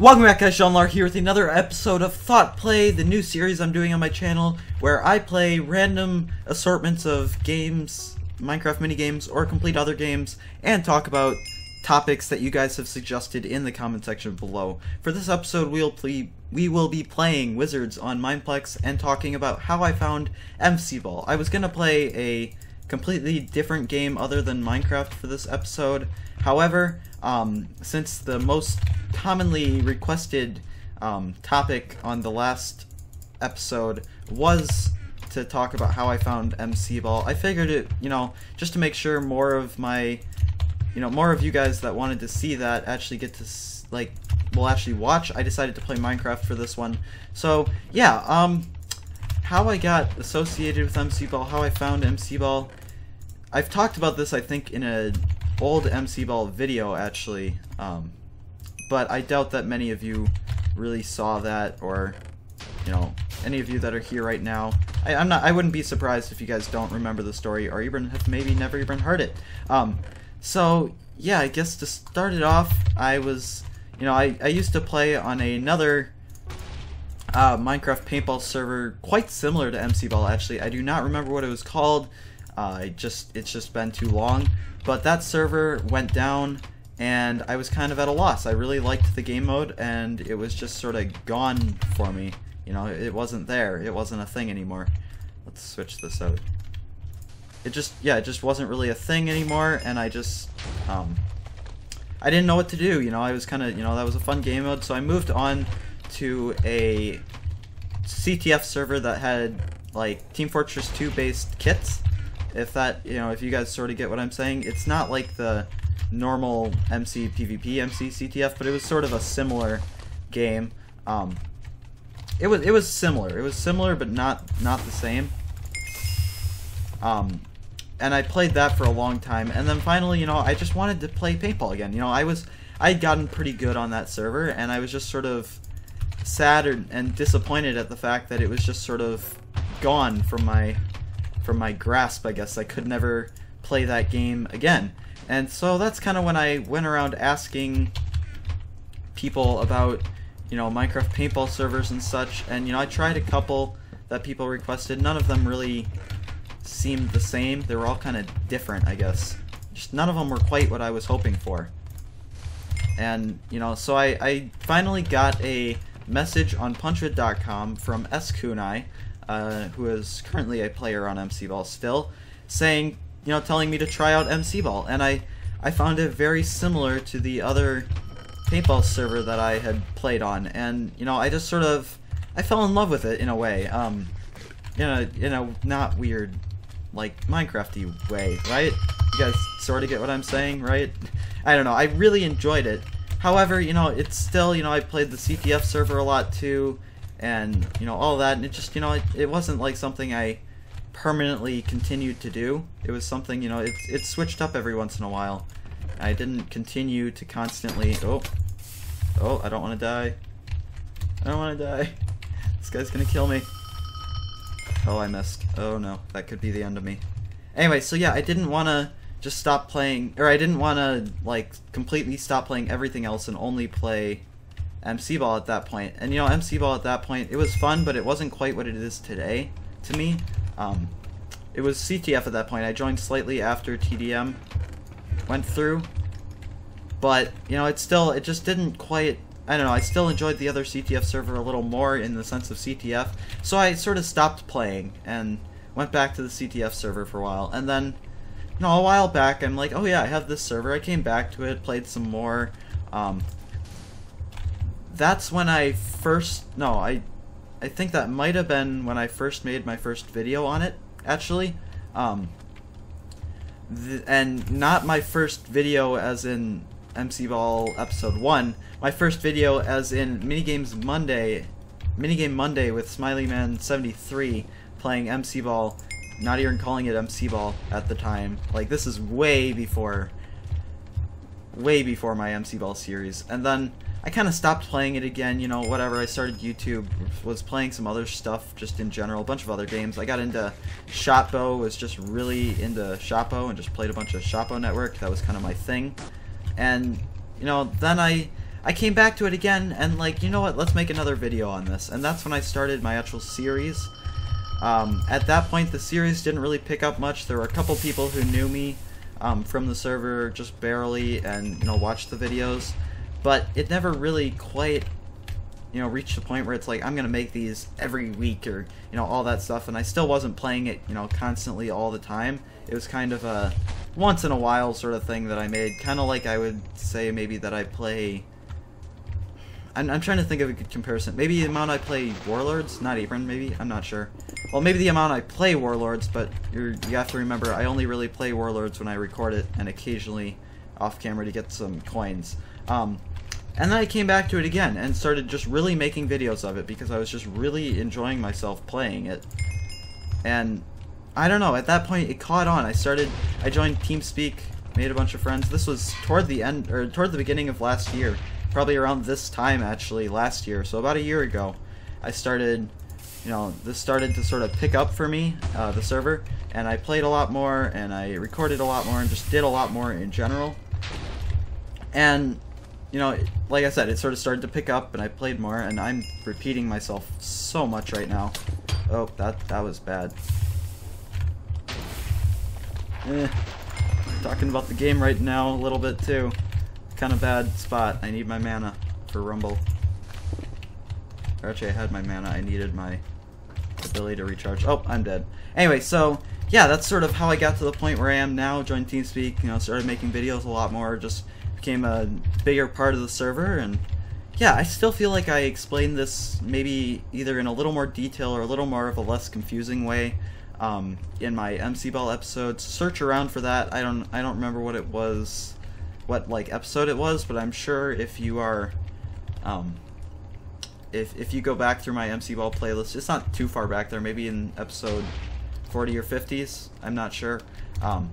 Welcome back, guys. Jonlar here with another episode of Thought Play, the new series I'm doing on my channel where I play random assortments of games, Minecraft minigames, or complete other games, and talk about topics that you guys have suggested in the comment section below. For this episode, we will be playing Wizards on Mineplex and talking about how I found MCBall. I was going to play a completely different game other than Minecraft for this episode. However, since the most commonly requested topic on the last episode was to talk about how I found MCBall, I figured it, just to make sure more of my, more of you guys that wanted to see that actually get to, will actually watch, I decided to play Minecraft for this one. So, yeah, how I got associated with MCBall, how I found MCBall. I've talked about this, I think, in an old MCBall video, actually, but I doubt that many of you really saw that, or, any of you that are here right now. I wouldn't be surprised if you guys don't remember the story, or even have maybe never even heard it. So, yeah, I guess to start it off, I was, I used to play on another Minecraft paintball server quite similar to MCBall, actually. I do not remember what it was called. It's just been too long. But that server went down, and I was kind of at a loss. I really liked the game mode, and it was just sort of gone for me. It wasn't there. It wasn't a thing anymore. Let's switch this out. It just wasn't really a thing anymore, and I just, I didn't know what to do. I was kind of, that was a fun game mode, so I moved on to a CTF server that had, like, Team Fortress 2 based kits. If that, if you guys sort of get what I'm saying, it's not like the normal MC PvP MC CTF, but it was sort of a similar game. It was similar. It was similar, but not the same. And I played that for a long time, and then finally, I just wanted to play paintball again. I'd gotten pretty good on that server, and I was just sort of sad and disappointed at the fact that it was just sort of gone from my grasp, I guess. I could never play that game again. And so that's kind of when I went around asking people about, Minecraft paintball servers and such, and, I tried a couple that people requested. None of them really seemed the same. They were all kind of different, I guess. Just none of them were quite what I was hoping for. And, so I finally got a message on punchit.com from skunai, who is currently a player on MCBall still, saying, telling me to try out MCBall, and I found it very similar to the other paintball server that I had played on, and, I just sort of, I fell in love with it in a way, in a not weird, like, Minecraft-y way, right? You guys sort of get what I'm saying, right? I don't know, I really enjoyed it. However, it's still, I played the CTF server a lot too, and, all that, and it just, it wasn't like something I permanently continued to do. It was something, it switched up every once in a while. I didn't continue to constantly, oh, I don't want to die. I don't want to die. This guy's gonna kill me. Oh, I missed. Oh no, that could be the end of me. Anyway, so yeah, I didn't want to just stop playing, or I didn't want to, like, completely stop playing everything else and only play MCBall at that point. And MCBall at that point, it was fun, but it wasn't quite what it is today to me. It was CTF at that point. I joined slightly after TDM went through, but it just didn't quite, I don't know, I still enjoyed the other CTF server a little more in the sense of CTF, so I sort of stopped playing and went back to the CTF server for a while, and then a while back I'm like, oh yeah, I have this server. I came back to it, played some more. That's when I first, I think that might have been when I first made my first video on it, actually. And not my first video as in MCBall episode 1, my first video as in Minigame Monday with SmileyMan73 playing MCBall, not even calling it MCBall at the time. Like, this is way before my MCBall series. And then I kind of stopped playing it again, whatever. I started YouTube, was playing some other stuff just in general, a bunch of other games. I got into Shotbow, was just really into Shotbow, and just played a bunch of Shotbow Network. That was kind of my thing. And, then I I came back to it again, and like, you know what, let's make another video on this. And that's when I started my actual series. At that point, the series didn't really pick up much. There were a couple people who knew me from the server, just barely, and, you know, watched the videos. But it never really quite, you know, reached the point where it's like, I'm gonna make these every week, or, you know, all that stuff. And I still wasn't playing it, you know, constantly all the time. It was kind of a once in a while sort of thing that I made. Kind of like I would say maybe that I play... I'm trying to think of a good comparison. Maybe the amount I play Warlords? Not even, maybe? I'm not sure. Well, maybe the amount I play Warlords, but you have to remember, I only really play Warlords when I record it, and occasionally off camera to get some coins. And then I came back to it again, and started just really making videos of it, because I was just really enjoying myself playing it. And, I don't know, at that point it caught on. I joined TeamSpeak, made a bunch of friends. This was toward the end, or toward the beginning of last year. Probably around this time, actually, last year, so about a year ago, I started, you know, this started to sort of pick up for me, the server, and I played a lot more, and I recorded a lot more, and just did a lot more in general. And, you know, like I said, it sort of started to pick up, and I played more, and I'm repeating myself so much right now. Oh, that was bad. Talking about the game right now a little bit, too. Kind of bad spot. I need my mana for Rumble. Or actually, I had my mana. I needed my ability to recharge. Oh, I'm dead. Anyway, so yeah, that's sort of how I got to the point where I am now. Joined TeamSpeak. You know, started making videos a lot more. Just became a bigger part of the server. And yeah, I still feel like I explained this maybe either in a little more detail or a little more of a less confusing way in my MCBall episodes. Search around for that. I don't remember what it was. What like episode it was, but I'm sure if you are if you go back through my MCBall playlist, it's not too far back there, maybe in episode 40 or 50s, I'm not sure. 40s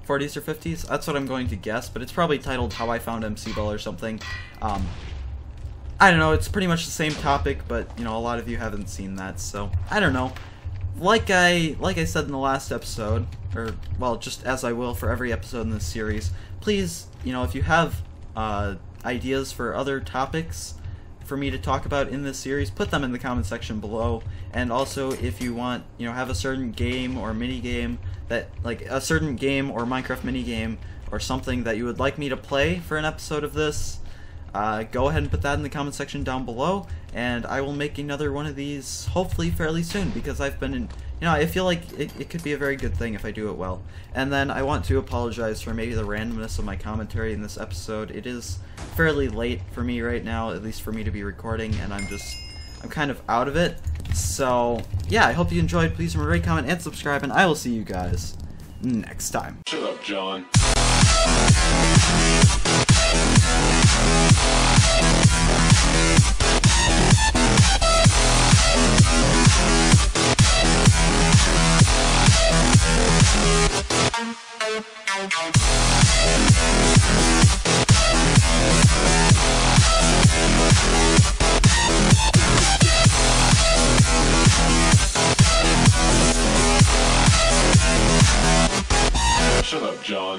or 50s, that's what I'm going to guess, but it's probably titled How I Found MCBall or something. I don't know, it's pretty much the same topic, but you know, a lot of you haven't seen that, so I don't know. Like I said in the last episode, or, well, just as I will for every episode in this series, please, you know, if you have ideas for other topics for me to talk about in this series, put them in the comment section below. And also, if you want, you know, have a certain game or mini game that, like, a certain game or Minecraft mini game or something that you would like me to play for an episode of this, go ahead and put that in the comment section down below, and I will make another one of these hopefully fairly soon, because I've been in, you know, I feel like it could be a very good thing if I do it well. And then I want to apologize for maybe the randomness of my commentary in this episode. It is fairly late for me right now, at least for me to be recording, and I'm kind of out of it. So yeah, I hope you enjoyed. Please remember to rate, comment, and subscribe, and I will see you guys next time. Shut up, John.